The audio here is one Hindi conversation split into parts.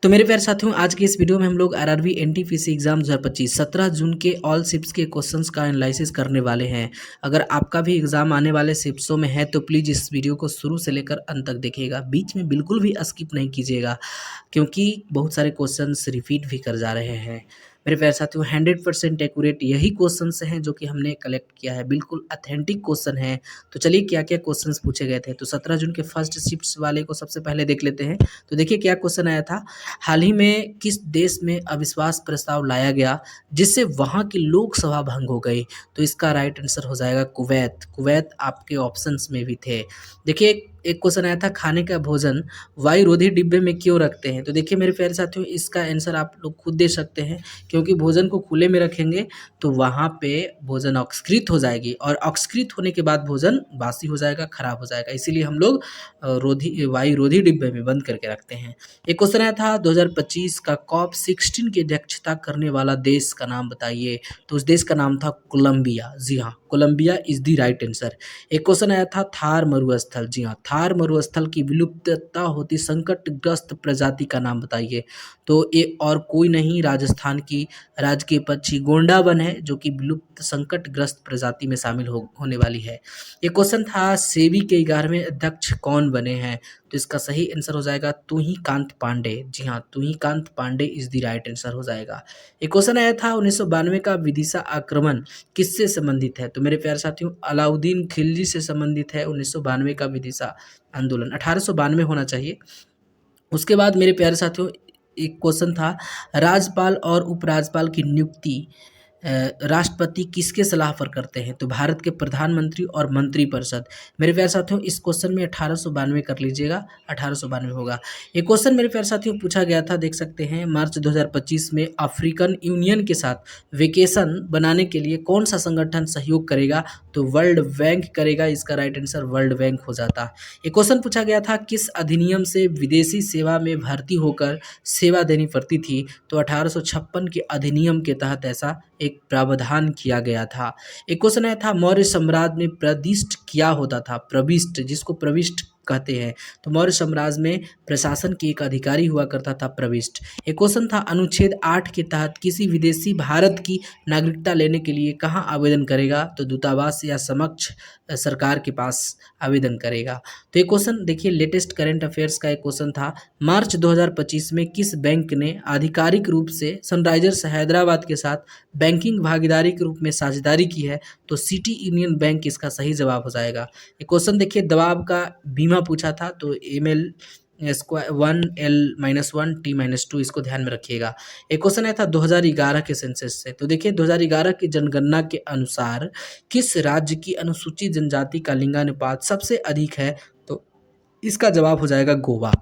तो मेरे प्यारे साथियों, आज के इस वीडियो में हम लोग आरआरबी एनटीपीसी एग्जाम 2025 17 जून के ऑल शिफ्ट्स के क्वेश्चंस का एनालिसिस करने वाले हैं। अगर आपका भी एग्जाम आने वाले शिफ्ट्सों में है तो प्लीज़ इस वीडियो को शुरू से लेकर अंत तक देखिएगा, बीच में बिल्कुल भी स्किप नहीं कीजिएगा क्योंकि बहुत सारे क्वेश्चंस रिपीट भी कर जा रहे हैं। मेरे प्यारे साथियों, 100% एक्यूरेट यही क्वेश्चंस हैं जो कि हमने कलेक्ट किया है, बिल्कुल ऑथेंटिक क्वेश्चन है। तो चलिए क्या क्या क्वेश्चंस पूछे गए थे। तो 17 जून के फर्स्ट शिफ्ट्स वाले को सबसे पहले देख लेते हैं। तो देखिए क्या क्वेश्चन आया था। हाल ही में किस देश में अविश्वास प्रस्ताव लाया गया जिससे वहां की लोकसभा भंग हो गई? तो इसका राइट आंसर हो जाएगा कुवैत। कुवैत आपके ऑप्शंस में भी थे। देखिए एक क्वेश्चन आया था, खाने का भोजन वायु रोधी डिब्बे में क्यों रखते हैं? तो देखिए मेरे प्यारे साथियों, इसका आंसर आप लोग खुद दे सकते हैं, क्योंकि भोजन को खुले में रखेंगे तो वहाँ पे भोजन अपस्कृत हो जाएगी और अपस्कृत होने के बाद भोजन बासी हो जाएगा, खराब हो जाएगा। इसीलिए हम लोग वायु रोधी डिब्बे में बंद करके रखते हैं। एक क्वेश्चन आया था 2025 का कॉप 16 की अध्यक्षता करने वाला देश का नाम बताइए। तो उस देश का नाम था कोलंबिया। जी हाँ, Colombia is the right answer. एक क्वेश्चन आया था थार मरुस्थल। जी हाँ, थार मरुस्थल की विलुप्तता होती संकटग्रस्त प्रजाति का नाम बताइए। तो ये और कोई नहीं, राजस्थान की राजकीय पक्षी गोंडा वन है जो कि विलुप्त संकटग्रस्त प्रजाति में शामिल होने वाली है। एक क्वेश्चन था सेबी के 11वें अध्यक्ष कौन बने हैं? तो इसका सही आंसर हो जाएगा तुहिकांत पांडे। जी हाँ, Tuhikant Pandey is the right answer हो जाएगा। एक क्वेश्चन आया था 1992 का विदिशा आक्रमण किससे संबंधित है? तो मेरे प्यारे साथियों, अलाउद्दीन खिलजी से संबंधित है 1992 का विदिशा आंदोलन। 1892 होना चाहिए। उसके बाद मेरे प्यारे साथियों, एक क्वेश्चन था राज्यपाल और उपराज्यपाल की नियुक्ति राष्ट्रपति किसके सलाह पर करते हैं? तो भारत के प्रधानमंत्री और मंत्रिपरिषद। मेरे प्यारे साथियों, इस क्वेश्चन में 1892 कर लीजिएगा, 1892 होगा। एक क्वेश्चन मेरे प्यारे साथियों पूछा गया था, देख सकते हैं, मार्च 2025 में अफ्रीकन यूनियन के साथ वेकेशन बनाने के लिए कौन सा संगठन सहयोग करेगा? तो वर्ल्ड बैंक करेगा। इसका राइट आंसर वर्ल्ड बैंक हो जाता। एक क्वेश्चन पूछा गया था किस अधिनियम से विदेशी सेवा में भर्ती होकर सेवा देनी पड़ती थी? तो 1856 के अधिनियम के तहत ऐसा एक प्रावधान किया गया था। एक क्वेश्चन आया था मौर्य साम्राज्य में प्रदिष्ट क्या होता था? प्रविष्ट, जिसको प्रविष्ट कहते हैं। तो मौर्य साम्राज्य में प्रशासन की एक अधिकारी हुआ करता था प्रविष्ट। एक क्वेश्चन था अनुच्छेद 8 के तहत किसी विदेशी भारत की नागरिकता लेने के लिए कहाँ आवेदन करेगा? तो दूतावास या समक्ष सरकार के पास आवेदन करेगा। तो ये क्वेश्चन देखिए लेटेस्ट करंट अफेयर्स का एक क्वेश्चन था, मार्च 2025 में किस बैंक ने आधिकारिक रूप से सनराइजर्स हैदराबाद के साथ बैंकिंग भागीदारी के रूप में साझेदारी की है? तो सिटी यूनियन बैंक इसका सही जवाब हो जाएगा। ये क्वेश्चन देखिए दबाव का बीमा पूछा था, तो ML स्क्वायर 1L-1 T-2 इसको ध्यान में रखिएगा। एक क्वेश्चन आया था 2011 के सेंसस से। तो देखिए 2011 की जनगणना के अनुसार किस राज्य की अनुसूचित जनजाति का लिंगानुपात सबसे अधिक है? तो इसका जवाब हो जाएगा गोवा।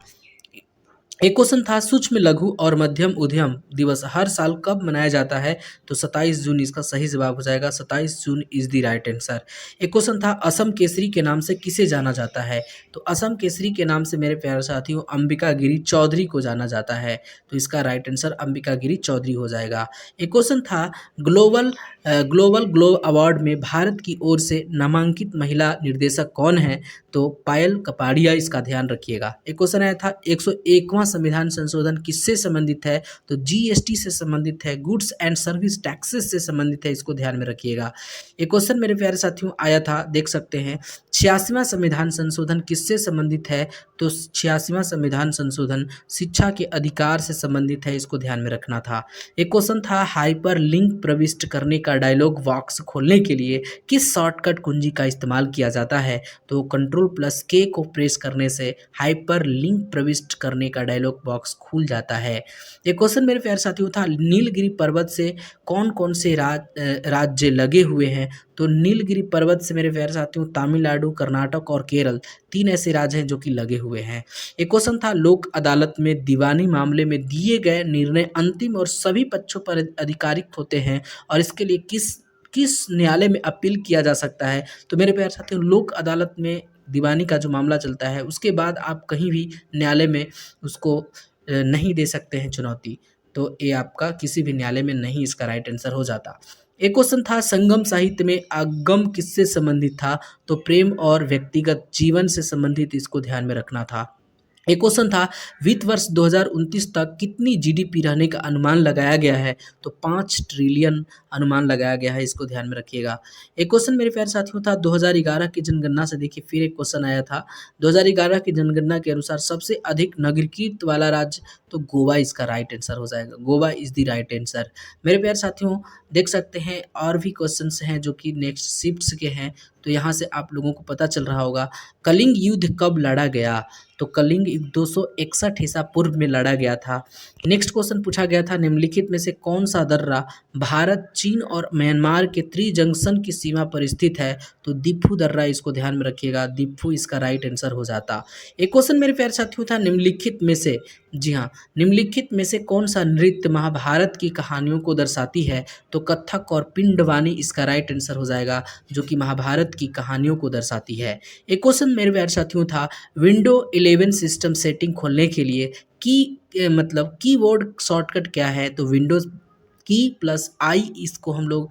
एक क्वेश्चन था सूक्ष्म लघु और मध्यम उद्यम दिवस हर साल कब मनाया जाता है? तो 27 जून इसका सही जवाब हो जाएगा। 27 June is the right answer. एक क्वेश्चन था असम केसरी के नाम से किसे जाना जाता है? तो असम केसरी के नाम से मेरे प्यारे साथियों अंबिका गिरी चौधरी को जाना जाता है। तो इसका राइट आंसर अंबिका गिरी चौधरी हो जाएगा। एक क्वेश्चन था ग्लोबल ग्लोब अवार्ड में भारत की ओर से नामांकित महिला निर्देशक कौन है? तो पायल कपाड़िया, इसका ध्यान रखिएगा। एक क्वेश्चन आया था 101वां संविधान संशोधन किससे संबंधित है? तो GST से संबंधित है, गुड्स एंड सर्विस टैक्सेस से संबंधित है, इसको ध्यान में रखिएगा। एक क्वेश्चन मेरे प्यारे साथियों आया था, देख सकते हैं, 86वां संविधान संशोधन किससे संबंधित है? तो 86वां संविधान संशोधन शिक्षा के अधिकार से संबंधित है, इसको ध्यान में रखना था। एक क्वेश्चन था हाइपर लिंक प्रविष्ट करने का डायलॉग बॉक्स खोलने के लिए किस शॉर्टकट कुंजी का इस्तेमाल किया जाता है? तो Ctrl+K को प्रेस करने से हाइपर लिंक प्रविष्ट करने का डायलॉग बॉक्स खुल जाता है। एक क्वेश्चन मेरे प्यारे साथियों था नीलगिरी पर्वत से कौन कौन से राज्य लगे हुए हैं? तो नीलगिरी पर्वत से मेरे प्यारे साथियों तमिलनाडु, कर्नाटक और केरल 3 ऐसे राज्य हैं जो कि लगे हुए हैं। एक क्वेश्चन था लोक अदालत में दीवानी मामले में दिए गए निर्णय अंतिम और सभी पक्षों पर आधिकारिक होते हैं और इसके लिए किस किस न्यायालय में अपील किया जा सकता है? तो मेरे प्यारे साथियों लोक अदालत में दीवानी का जो मामला चलता है उसके बाद आप कहीं भी न्यायालय में उसको नहीं दे सकते हैं चुनौती। तो ये आपका किसी भी न्यायालय में नहीं, इसका राइट आंसर हो जाता। एक क्वेश्चन था संगम साहित्य में आगम किससे संबंधित था? तो प्रेम और व्यक्तिगत जीवन से संबंधित, इसको ध्यान में रखना था। एक क्वेश्चन था वित्त वर्ष 2029 तक कितनी जीडीपी रहने का अनुमान लगाया गया है, तो 5 ट्रिलियन अनुमान लगाया गया है, इसको ध्यान में रखिएगा। एक क्वेश्चन मेरे प्यारे साथियों था 2011 की जनगणना से, देखिए फिर एक क्वेश्चन आया था 2011 की जनगणना के अनुसार सबसे अधिक नागरिकीत वाला राज्य, तो गोवा इसका राइट आंसर हो जाएगा, Goa is the right answer. मेरे प्यारे साथियों देख सकते हैं और भी क्वेश्चंस हैं जो कि नेक्स्ट शिफ्ट्स के हैं, तो यहाँ से आप लोगों को पता चल रहा होगा कलिंग युद्ध कब लड़ा गया, तो कलिंग युद्ध 261 ईसा पूर्व में लड़ा गया था। नेक्स्ट क्वेश्चन पूछा गया था निम्नलिखित में से कौन सा दर्रा भारत, चीन और म्यांमार के त्रिजंक्शन की सीमा पर स्थित है, तो दिफू दर्रा, इसको ध्यान में रखिएगा, दिफू इसका राइट आंसर हो जाता। एक क्वेश्चन मेरे प्यारे साथियों था निम्नलिखित में से, जी हाँ, निम्नलिखित में से कौन सा नृत्य महाभारत की कहानियों को दर्शाती है, तो कथक और पिंडवानी इसका राइट आंसर हो जाएगा, जो कि महाभारत की कहानियों को दर्शाती है। एक क्वेश्चन मेरे प्यारे साथियों था विंडो 11 सिस्टम सेटिंग खोलने के लिए मतलब कीबोर्ड शॉर्टकट क्या है, तो विंडोज की प्लस आई इसको हम लोग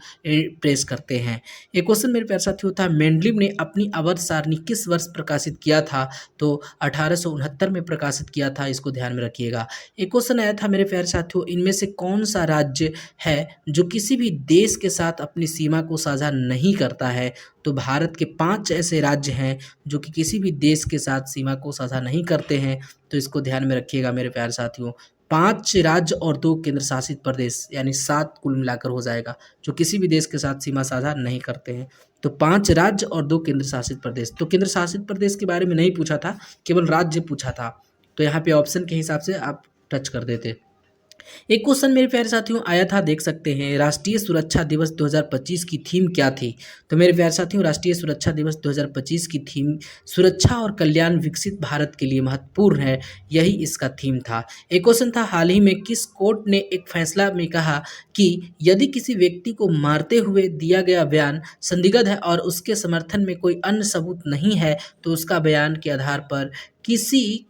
प्रेस करते हैं। एक क्वेश्चन मेरे प्यारे साथियों था मेंडलीव ने अपनी आवर्त सारणी किस वर्ष प्रकाशित किया था, तो 1869 में प्रकाशित किया था, इसको ध्यान में रखिएगा। एक क्वेश्चन आया था मेरे प्यारे साथियों इनमें से कौन सा राज्य है जो किसी भी देश के साथ अपनी सीमा को साझा नहीं करता है, तो भारत के 5 ऐसे राज्य हैं जो कि किसी भी देश के साथ सीमा को साझा नहीं करते हैं, तो इसको ध्यान में रखिएगा मेरे प्यारे साथियों। 5 राज्य और 2 केंद्र शासित प्रदेश, यानी 7 कुल मिलाकर हो जाएगा, जो किसी भी देश के साथ सीमा साझा नहीं करते हैं। तो 5 राज्य और 2 केंद्र शासित प्रदेश। तो केंद्र शासित प्रदेश के बारे में नहीं पूछा था, केवल राज्य पूछा था, तो यहाँ पे ऑप्शन के हिसाब से आप टच कर देते। एक क्वेश्चन मेरे प्यारे साथियों आया था, देख सकते हैं राष्ट्रीय सुरक्षा दिवस 2025 की थीम क्या थी, तो मेरे प्यारे साथियों राष्ट्रीय सुरक्षा दिवस 2025 की थीम सुरक्षा और कल्याण विकसित भारत के लिए महत्वपूर्ण है, यही इसका थीम था। एक क्वेश्चन था हाल ही में किस कोर्ट ने एक फैसला में कहा कि यदि किसी व्यक्ति को मारते हुए दिया गया बयान संदिग्ध है और उसके समर्थन में कोई अन्य सबूत नहीं है, तो उसका बयान के आधार पर किसी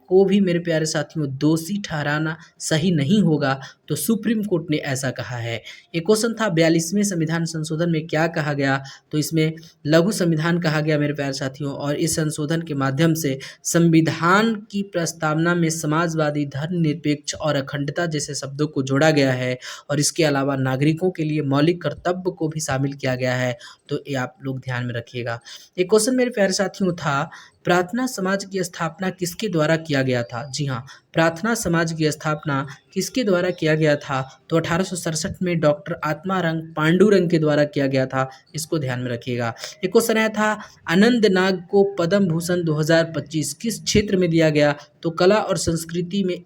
को भी मेरे प्यारे साथियों दोषी ठहराना सही नहीं होगा, तो सुप्रीम कोर्ट ने ऐसा कहा है। एक क्वेश्चन था 42वें संविधान संशोधन में क्या कहा गया, तो इसमें लघु संविधान कहा गया मेरे प्यारे साथियों, और इस संशोधन के माध्यम से संविधान की प्रस्तावना में समाजवादी, धर्मनिरपेक्ष और अखंडता जैसे शब्दों को जोड़ा गया है, और इसके अलावा नागरिकों के लिए मौलिक कर्तव्य को भी शामिल किया गया है, तो ये आप लोग ध्यान में रखिएगा। एक क्वेश्चन मेरे प्यारे साथियों था प्रार्थना समाज की स्थापना किसके द्वारा किया गया था, जी हाँ, प्रार्थना समाज की स्थापना किसके द्वारा किया गया था, तो 1867 में डॉक्टर आत्मारंग पांडुरंग के द्वारा किया गया था, इसको ध्यान में रखिएगा। एक क्वेश्चन आया था आनंद नाग को पद्म भूषण 2025 किस क्षेत्र में दिया गया, तो कला और संस्कृति में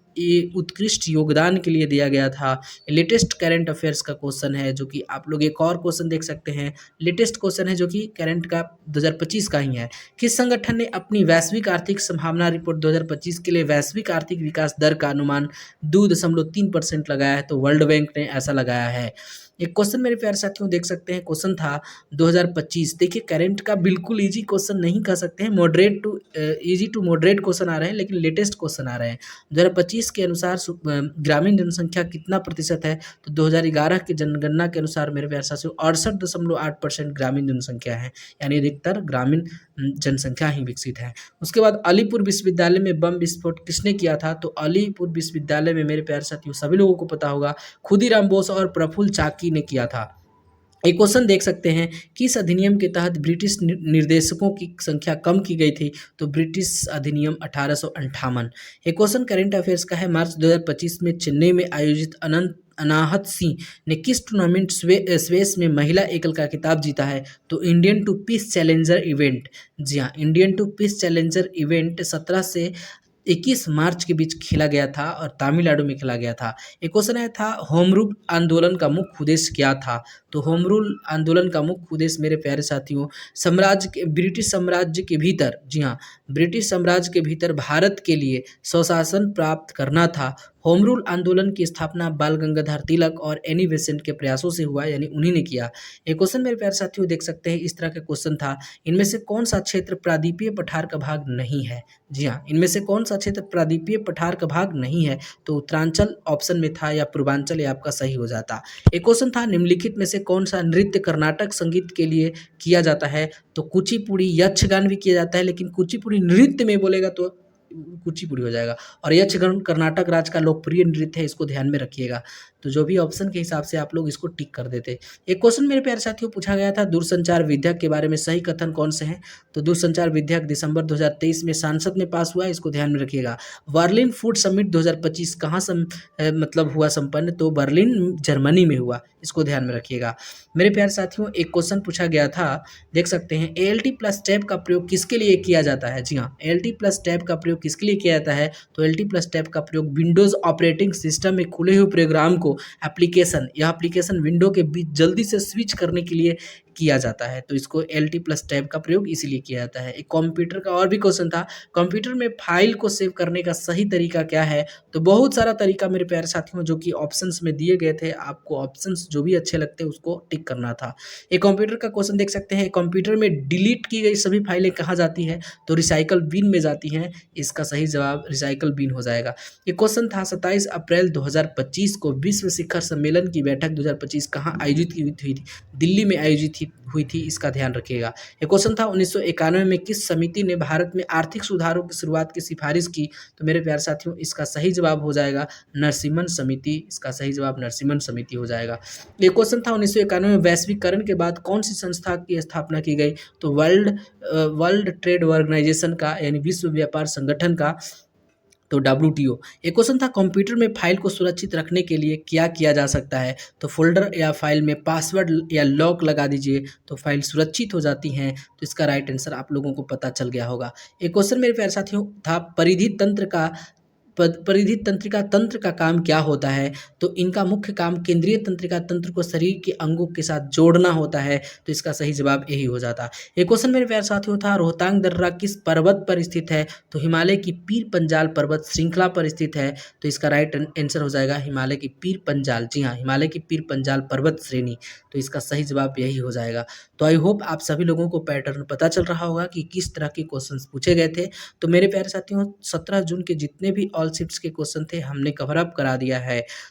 उत्कृष्ट योगदान के लिए दिया गया था। लेटेस्ट करंट अफेयर्स का क्वेश्चन है, जो कि आप लोग एक और क्वेश्चन देख सकते हैं, लेटेस्ट क्वेश्चन है जो कि करंट का 2025 का ही है। किस संगठन ने अपनी वैश्विक आर्थिक संभावना रिपोर्ट 2025 के लिए वैश्विक आर्थिक विकास दर का अनुमान 2.3% लगाया है, तो वर्ल्ड बैंक ने ऐसा लगाया है। एक क्वेश्चन मेरे प्यारे साथियों देख सकते हैं, क्वेश्चन था 2025, देखिए करंट का बिल्कुल इजी क्वेश्चन नहीं कह सकते हैं, moderate to easy to moderate question आ रहे हैं, लेकिन लेटेस्ट क्वेश्चन आ रहे हैं। 2025 के अनुसार ग्रामीण जनसंख्या कितना प्रतिशत है, तो 2011 की जनगणना के अनुसार मेरे प्यारे साथियों 68.8% ग्रामीण जनसंख्या है, यानी अधिकतर ग्रामीण जनसंख्या ही विकसित है। उसके बाद अलीपुर विश्वविद्यालय में बम विस्फोट किसने किया था, तो अलीपुर विश्वविद्यालय में मेरे प्यारे साथियों सभी लोगों को पता होगा खुदीराम बोस और प्रफुल्ल चाकी ने किया था। एक क्वेश्चन देख सकते हैं किस अधिनियम के तहत ब्रिटिश निर्देशकों की संख्या कम की गई थी, तो ब्रिटिश अधिनियम 1858। एक क्वेश्चन करंट अफेयर्स का है, मार्च 2025 में चेन्नई में आयोजित अनाहत सिंह ने किस टूर्नामेंट स्वेस में महिला एकल का खिताब जीता है, तो Indian two piece challenger event, जी हाँ, Indian two piece challenger event 17 से 21 मार्च के बीच खेला गया था और तमिलनाडु में खेला गया था। एक क्वेश्चन आया था होम रूल आंदोलन का मुख्य उद्देश्य क्या था, तो होम रूल आंदोलन का मुख्य उद्देश्य मेरे प्यारे साथियों ब्रिटिश साम्राज्य के भीतर, जी हाँ, ब्रिटिश साम्राज्य के भीतर भारत के लिए स्वशासन प्राप्त करना था। होम रूल आंदोलन की स्थापना बाल गंगाधर तिलक और एनी बेसेंट के प्रयासों से हुआ, यानी उन्हीं ने किया। एक क्वेश्चन मेरे प्यारे साथियों देख सकते हैं, इस तरह का क्वेश्चन था इनमें से कौन सा क्षेत्र प्रादीपीय पठार का भाग नहीं है, जी हाँ, इनमें से कौन सा क्षेत्र प्रादीपीय पठार का भाग नहीं है, तो उत्तरांचल ऑप्शन में था या पूर्वांचल, ये आपका सही हो जाता। एक क्वेश्चन था निम्नलिखित में से कौन सा नृत्य कर्नाटक संगीत के लिए किया जाता है, तो कुचिपुड़ी, यक्षगान भी किया जाता है, लेकिन कुचिपुड़ी नृत्य में बोलेगा तो कुचिपुड़ी हो जाएगा। और यक्षगान कर्नाटक राज्य का लोकप्रिय नृत्य है, इसको ध्यान में रखिएगा। तो जो भी ऑप्शन के हिसाब से आप लोग इसको टिक कर देते। एक क्वेश्चन मेरे प्यारे साथियों पूछा गया था, दूरसंचार विधेयक के बारे में सही कथन कौन से हैं? तो दूरसंचार विधेयक दिसंबर 2023 में संसद में पास हुआ है, इसको ध्यान में रखिएगा। बर्लिन फूड समिट 2025 कहाँ मतलब हुआ संपन्न? तो बर्लिन जर्मनी में हुआ, इसको ध्यान में रखिएगा। मेरे प्यारे साथियों एक क्वेश्चन पूछा गया था, देख सकते हैं, ALT प्लस टैब का प्रयोग किसके लिए किया जाता है? जी हाँ, ALT प्लस टैब का प्रयोग किसके लिए किया जाता है? तो ALT प्लस टैब का प्रयोग विंडोज ऑपरेटिंग सिस्टम में खुले हुए प्रोग्राम को यह एप्लीकेशन विंडो के बीच जल्दी से स्विच करने के लिए किया जाता है। तो इसको LT प्लस टैब का प्रयोग इसीलिए किया जाता है। एक कंप्यूटर का और भी क्वेश्चन था, कंप्यूटर में फाइल को सेव करने का सही तरीका क्या है? तो बहुत सारा तरीका मेरे प्यारे साथियों जो कि ऑप्शंस में दिए गए थे, आपको ऑप्शंस जो भी अच्छे लगते हैं उसको टिक करना था। एक कंप्यूटर का क्वेश्चन देख सकते हैं, कंप्यूटर में डिलीट की गई सभी फाइलें कहाँ जाती हैं? तो रिसाइकल बिन में जाती हैं, इसका सही जवाब रिसाइकल बिन हो जाएगा। एक क्वेश्चन था, 27 अप्रैल 2025 को विश्व शिखर सम्मेलन की बैठक 2025 कहाँ आयोजित हुई थी? दिल्ली में आयोजित हुई थी, इसका ध्यान रखिएगा। एक क्वेश्चन था, 1991 में किस समिति ने भारत में आर्थिक सुधारों की शुरुआत की सिफारिश की? तो मेरे प्यारे साथियों इसका सही जवाब हो जाएगा नरसिम्हन समिति, इसका सही जवाब नरसिम्हन समिति हो जाएगा। एक क्वेश्चन था, 1991 में वैश्वीकरण के बाद कौन सी संस्था की स्थापना की गई? तो वर्ल्ड ट्रेड ऑर्गेनाइजेशन का, यानी विश्व व्यापार संगठन का, तो WTO। एक क्वेश्चन था, कंप्यूटर में फाइल को सुरक्षित रखने के लिए क्या किया जा सकता है? तो फोल्डर या फाइल में पासवर्ड या लॉक लगा दीजिए, तो फाइल सुरक्षित हो जाती हैं। तो इसका राइट आंसर आप लोगों को पता चल गया होगा। एक क्वेश्चन मेरे प्यारे साथियों था, परिधि तंत्रिका तंत्र का काम क्या होता है? तो इनका मुख्य काम केंद्रीय तंत्रिका तंत्र को शरीर के अंगों के साथ जोड़ना होता है। तो इसका सही जवाब यही हो जाता। एक क्वेश्चन मेरे प्यारे साथियों था, रोहतांग दर्रा किस पर्वत पर स्थित है? तो हिमालय की पीर पंजाल पर्वत श्रृंखला पर स्थित है। तो इसका राइट आंसर हो जाएगा हिमालय की पीर पंजाल, जी हाँ, हिमालय की पीर पंजाल पर्वत श्रेणी। तो इसका सही जवाब यही हो जाएगा। तो आई होप आप सभी लोगों को पैटर्न पता चल रहा होगा कि किस तरह के क्वेश्चंस पूछे गए थे। तो मेरे प्यारे साथियों 17 जून के जितने भी ऑल शिफ्ट्स के क्वेश्चन थे हमने कवर अप करा दिया है।